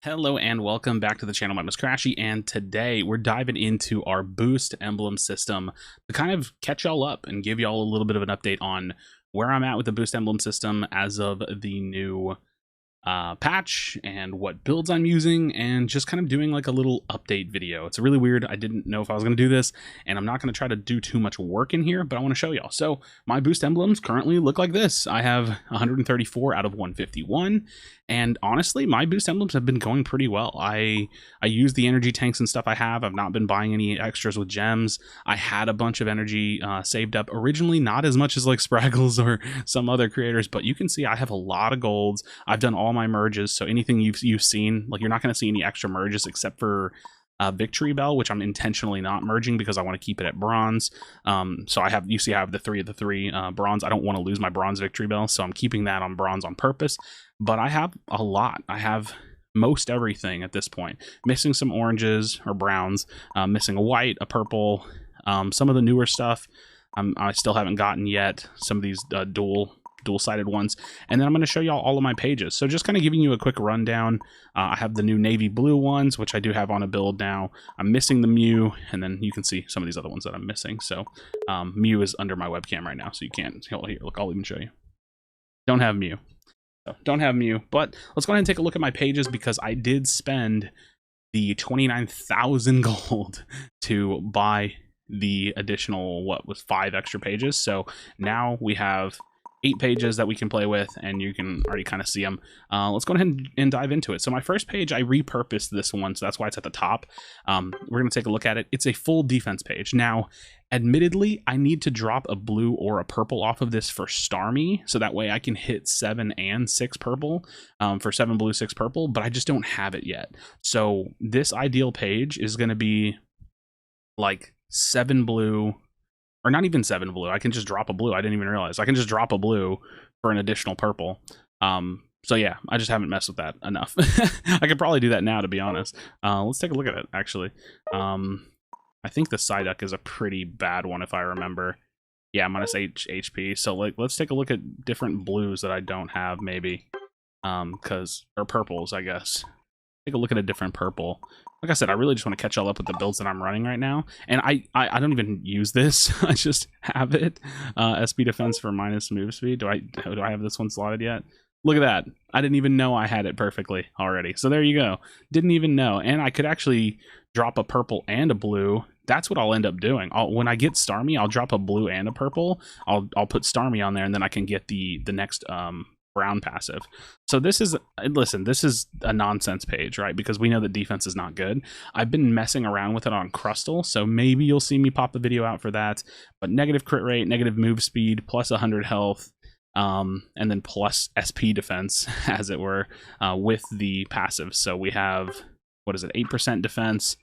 Hello and welcome back to the channel. My name is Krashy, and today we're diving into our boost emblem system to kind of catch y'all up and give y'all a little bit of an update on where I'm at with the boost emblem system as of the new patch and what builds I'm using, and just kind of doing like a little update video. It's really weird. I didn't know if I was going to do this, and I'm not going to try to do too much work in here, but I want to show y'all. So my boost emblems currently look like this. I have 134 out of 151, and honestly, my boost emblems have been going pretty well. I use the energy tanks and stuff I have. I've not been buying any extras with gems. I had a bunch of energy saved up originally, not as much as like Spraggles or some other creators, but you can see I have a lot of golds. I've done all my merges, so anything you've seen, like, you're not going to see any extra merges except for Victory Bell, which I'm intentionally not merging because I want to keep it at bronze. So I have the three of the three bronze. I don't want to lose my bronze Victory Bell, so I'm keeping that on bronze on purpose. But I have a lot. I have most everything at this point. Missing some oranges or browns, missing a white, a purple, some of the newer stuff I still haven't gotten yet. Some of these dual-sided ones, and then I'm going to show y'all all of my pages. So just kind of giving you a quick rundown. I have the new navy blue ones, which I do have on a build now. I'm missing the Mew, and then you can see some of these other ones that I'm missing. So Mew is under my webcam right now, so you can't. Here, look, I'll even show you. Don't have Mew. So don't have Mew, but let's go ahead and take a look at my pages, because I did spend the 29,000 gold to buy the additional, what was 5 extra pages. So now we have 8 pages that we can play with, and you can already kind of see them. Let's go ahead and dive into it. So my first page, I repurposed this one, so that's why it's at the top. We're going to take a look at it. It's a full defense page. Now, admittedly, I need to drop a blue or a purple off of this for Starmie, so that way I can hit 7 and 6 purple, for 7 blue, 6 purple, but I just don't have it yet. So this ideal page is going to be like 7 blue, or not even 7 blue. I can just drop a blue. I didn't even realize I can just drop a blue for an additional purple. So yeah, I just haven't messed with that enough. I could probably do that now, to be honest. Let's take a look at it, actually. I think the Psyduck is a pretty bad one, if I remember. Yeah, minus HP. So like, let's take a look at different blues that I don't have, maybe. Or purples, I guess. Take a look at a different purple. Like I said, I really just want to catch all up with the builds that I'm running right now. And I don't even use this. I just have it. SP defense for minus move speed. Do I have this one slotted yet? Look at that. I didn't even know I had it perfectly already. So there you go. Didn't even know. And I could actually drop a purple and a blue. That's what I'll end up doing. When I get Starmie, I'll drop a blue and a purple. I'll put Starmie on there, and then I can get the next brown passive. So this is, listen, this is a nonsense page, right? Because we know that defense is not good. I've been messing around with it on Crustal, so maybe you'll see me pop a video out for that. But negative crit rate, negative move speed, plus 100 health, and then plus SP defense, as it were, with the passive. So we have, what is it, 8% defense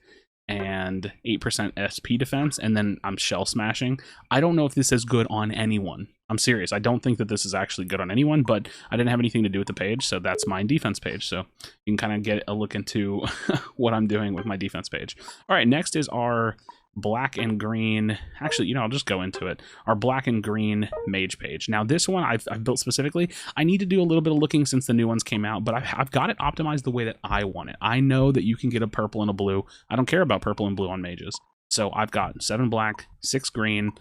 and 8% SP defense, and then I'm shell smashing. I don't know if this is good on anyone. I'm serious. I don't think that this is actually good on anyone, but I didn't have anything to do with the page, so that's my defense page. So you can kind of get a look into what I'm doing with my defense page. All right, next is our black and green. Actually, I'll just go into it. Our black and green mage page. Now, this one I've built specifically. I need to do a little bit of looking since the new ones came out, but I've got it optimized the way that I want it. I know that you can get a purple and a blue. I don't care about purple and blue on mages. So I've got 7 black, 6 green,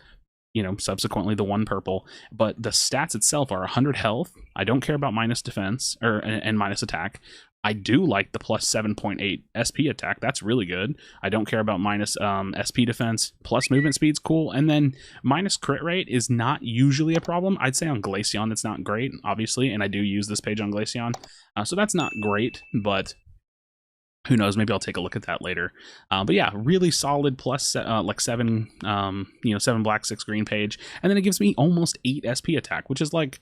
subsequently the 1 purple, but the stats itself are 100 health. I don't care about minus defense and minus attack. I do like the plus 7.8 SP attack. That's really good. I don't care about minus SP defense. Plus movement speed's cool. And then minus crit rate is not usually a problem. I'd say on Glaceon it's not great, obviously, and I do use this page on Glaceon. So that's not great, but who knows? Maybe I'll take a look at that later. But yeah, really solid plus like 7, 7 black, 6 green page. And then it gives me almost 8 SP attack, which is like,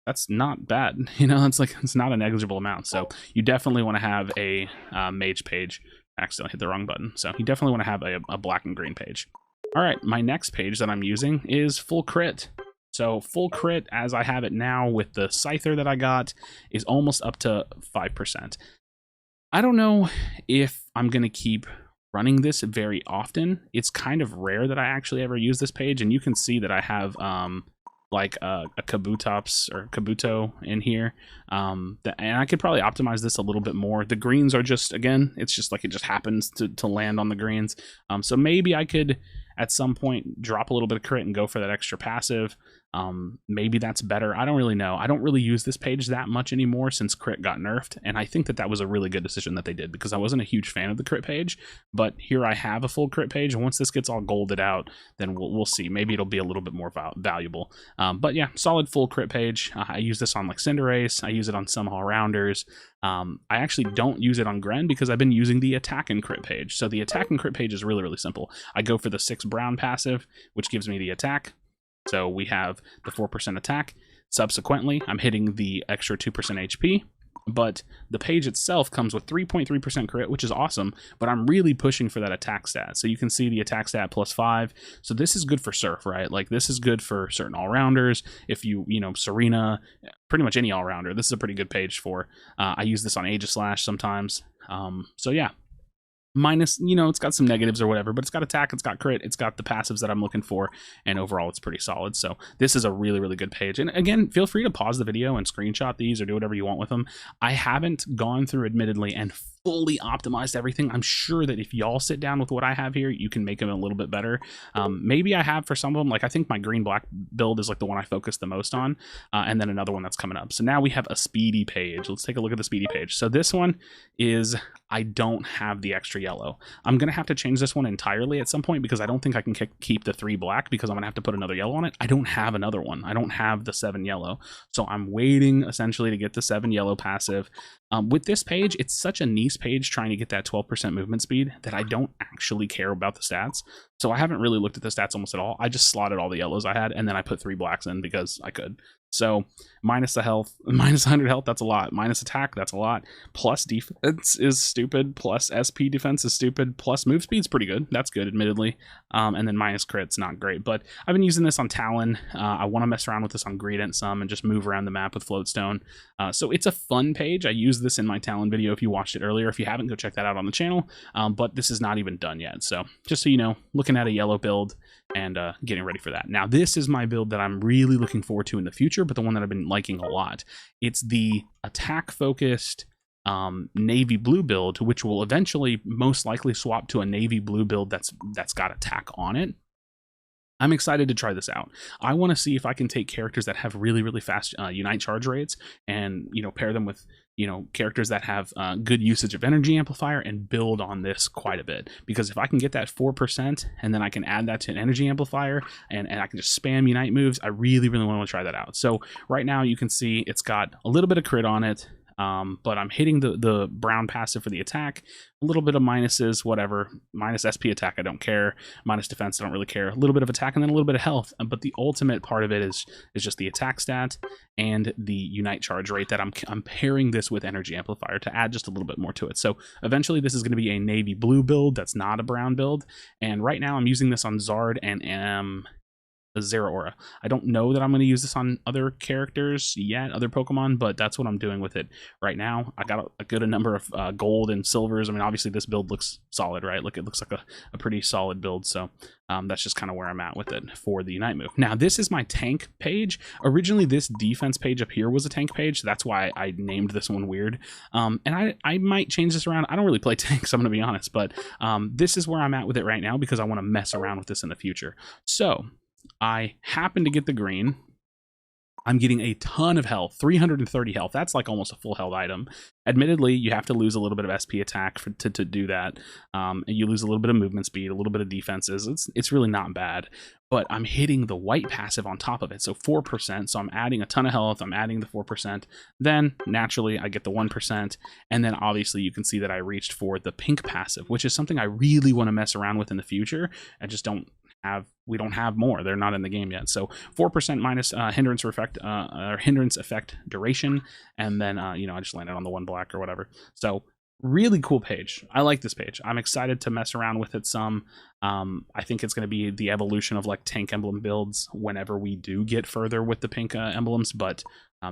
that's not bad. It's not a negligible amount. So you definitely want to have a mage page. I accidentally hit the wrong button. So you definitely want to have a black and green page. All right, my next page that I'm using is full crit. So full crit, as I have it now with the Scyther that I got, is almost up to 5%. I don't know if I'm going to keep running this very often. It's kind of rare that I actually ever use this page, and you can see that I have like a Kabutops or Kabuto in here. And I could probably optimize this a little bit more. The greens are just, again, it's just like it just happens to land on the greens. So maybe I could at some point drop a little bit of crit and go for that extra passive. Maybe that's better. I don't really know. I don't really use this page that much anymore since crit got nerfed, and I think that was a really good decision that they did, because I wasn't a huge fan of the crit page, but here I have a full crit page, and once this gets all golded out, then we'll see. Maybe it'll be a little bit more valuable. But yeah, solid full crit page. I use this on like Cinderace. I use it on some all-rounders. I actually don't use it on Gren because I've been using the attack and crit page. So the attack and crit page is really, really simple. I go for the 6 brown passive, which gives me the attack. So we have the 4% attack. Subsequently, I'm hitting the extra 2% HP, but the page itself comes with 3.3% crit, which is awesome, but I'm really pushing for that attack stat. So you can see the attack stat +5. So this is good for Surf, right? Like this is good for certain all-rounders. If you know, Serena, pretty much any all-rounder, this is a pretty good page for. I use this on Aegislash sometimes. So yeah. Minus, you know, it's got some negatives or whatever, but it's got attack, it's got crit, it's got the passives that I'm looking for, and overall it's pretty solid. So this is a really, really good page. And again, feel free to pause the video and screenshot these or do whatever you want with them. I haven't gone through, admittedly, and fully optimized everything. I'm sure that if y'all sit down with what I have here, you can make them a little bit better. Maybe I have for some of them. Like I think my green-black build is like the one I focus the most on, and then another one that's coming up. So now we have a speedy page. Let's take a look at the speedy page. So this one is, I don't have the extra yellow. I'm gonna have to change this one entirely at some point because I don't think I can keep the 3 black, because I'm gonna have to put another yellow on it. I don't have another one. I don't have the 7 yellow. So I'm waiting essentially to get the 7 yellow passive. With this page, it's such a niche page trying to get that 12% movement speed that I don't actually care about the stats. So I haven't really looked at the stats almost at all. I just slotted all the yellows I had, and then I put 3 blacks in because I could. So minus the health, minus 100 health, that's a lot. Minus attack, that's a lot. Plus defense is stupid. Plus SP defense is stupid. Plus move speed's pretty good. That's good, admittedly. And then minus crit's not great. But I've been using this on Talon. I want to mess around with this on Greedent some and just move around the map with Floatstone. So it's a fun page. I used this in my Talon video if you watched it earlier. If you haven't, go check that out on the channel. But this is not even done yet. So just so you know, looking at a yellow build and getting ready for that. Now, this is my build that I'm really looking forward to in the future, but the one that I've been liking a lot. It's the attack-focused navy blue build, which will eventually most likely swap to a navy blue build that's got attack on it. I'm excited to try this out. I want to see if I can take characters that have really, really fast Unite charge rates and, you know, pair them with, you know, characters that have good usage of energy amplifier and build on this quite a bit. Because if I can get that 4% and then I can add that to an energy amplifier and I can just spam Unite moves, I really, really want to try that out. So right now you can see it's got a little bit of crit on it. But I'm hitting the brown passive for the attack, a little bit of minuses, whatever, minus SP attack, I don't care, minus defense, I don't really care, a little bit of attack and then a little bit of health, but the ultimate part of it is just the attack stat and the Unite charge rate that I'm pairing this with energy amplifier to add just a little bit more to it. So eventually this is going to be a navy blue build that's not a brown build, and right now I'm using this on Zard and Zeraora. I don't know that I'm going to use this on other characters yet, other Pokemon, but that's what I'm doing with it right now. I got a good number of gold and silvers. I mean, obviously this build looks solid, right? Look, it looks like a pretty solid build. So that's just kind of where I'm at with it for the Unite move. Now, this is my tank page. Originally, this defense page up here was a tank page. So that's why I named this one weird. And I might change this around. I don't really play tanks, I'm going to be honest, but this is where I'm at with it right now because I want to mess around with this in the future. So I happen to get the green. I'm getting a ton of health, 330 health. That's like almost a full health item. Admittedly, you have to lose a little bit of SP attack to do that. And you lose a little bit of movement speed, a little bit of defenses. It's really not bad. But I'm hitting the white passive on top of it, so 4%. So I'm adding a ton of health. I'm adding the 4%. Then naturally, I get the 1%. And then obviously, you can see that I reached for the pink passive, which is something I really want to mess around with in the future. I just don't have. We don't have more. They're not in the game yet. So 4% minus hindrance effect duration, and then you know, I just landed on the 1 black or whatever. So really cool page. I like this page. I'm excited to mess around with it some. I think it's going to be the evolution of like tank emblem builds whenever we do get further with the pink emblems, but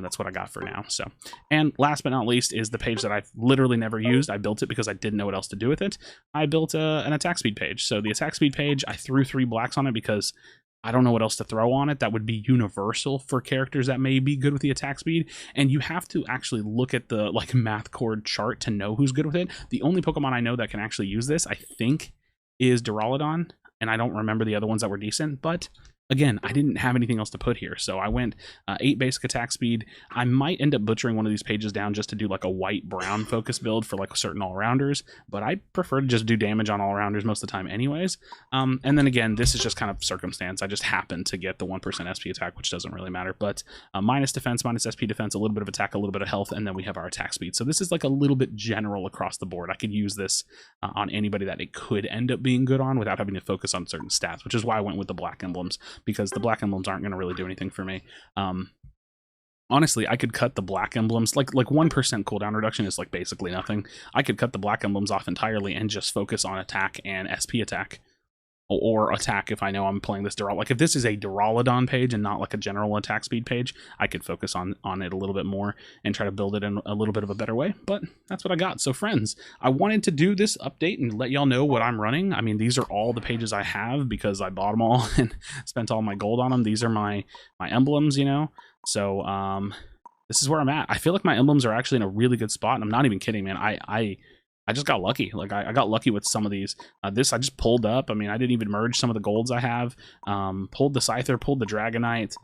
that's what I got for now. So, and last but not least is the page that I've literally never used. I built it because I didn't know what else to do with it. I built an attack speed page. So the attack speed page, I threw 3 blacks on it because I don't know what else to throw on it that would be universal for characters that may be good with the attack speed. And you have to actually look at the like math chord chart to know who's good with it. The only Pokemon I know that can actually use this, I think, is Duraludon, and I don't remember the other ones that were decent, but again, I didn't have anything else to put here, so I went 8 basic attack speed. I might end up butchering one of these pages down just to do like a white-brown focus build for like certain all-rounders, but I prefer to just do damage on all-rounders most of the time anyways. And then again, this is just kind of circumstance. I just happened to get the 1% SP attack, which doesn't really matter, but minus defense, minus SP defense, a little bit of attack, a little bit of health, and then we have our attack speed. So this is like a little bit general across the board. I could use this on anybody that it could end up being good on without having to focus on certain stats, which is why I went with the black emblems, because the black emblems aren't going to really do anything for me. Honestly, I could cut the black emblems, like 1% cooldown reduction is like basically nothing. I could cut the black emblems off entirely and just focus on attack and SP attack. Or attack if I know I'm playing this Duraludon. Like if this is a Duraludon page and not like a general attack speed page, I could focus on it a little bit more and try to build it in a little bit of a better way, but that's what I got. So friends, I wanted to do this update and let y'all know what I'm running. I mean, these are all the pages I have because I bought them all and spent all my gold on them. These are my emblems, you know? So this is where I'm at. I feel like my emblems are actually in a really good spot, and I'm not even kidding, man. I just got lucky. Like I got lucky with some of these. This I just pulled up. I mean, I didn't even merge some of the golds I have. Pulled the Scyther, pulled the Dragonite,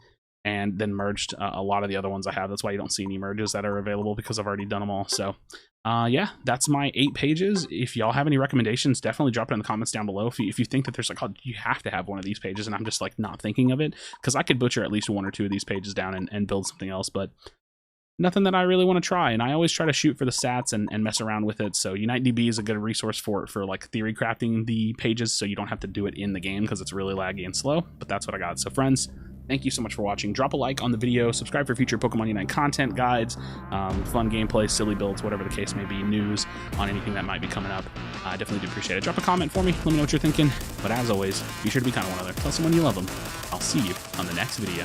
and then merged a lot of the other ones I have. That's why you don't see any merges that are available, because I've already done them all. So yeah, that's my 8 pages. If y'all have any recommendations, definitely drop it in the comments down below. If you think that there's like, oh, you have to have one of these pages, and I'm just like not thinking of it, because I could butcher at least 1 or 2 of these pages down and build something else, but nothing that I really want to try. And I always try to shoot for the stats and mess around with it. So UniteDB is a good resource for like theory crafting the pages, so you don't have to do it in the game because it's really laggy and slow. But that's what I got. So friends, thank you so much for watching. Drop a like on the video, subscribe for future Pokemon Unite content, guides, fun gameplay, silly builds, whatever the case may be, news on anything that might be coming up. I definitely do appreciate it. Drop a comment for me, let me know what you're thinking. But as always, be sure to be kind of one another. Tell someone you love them. I'll see you on the next video.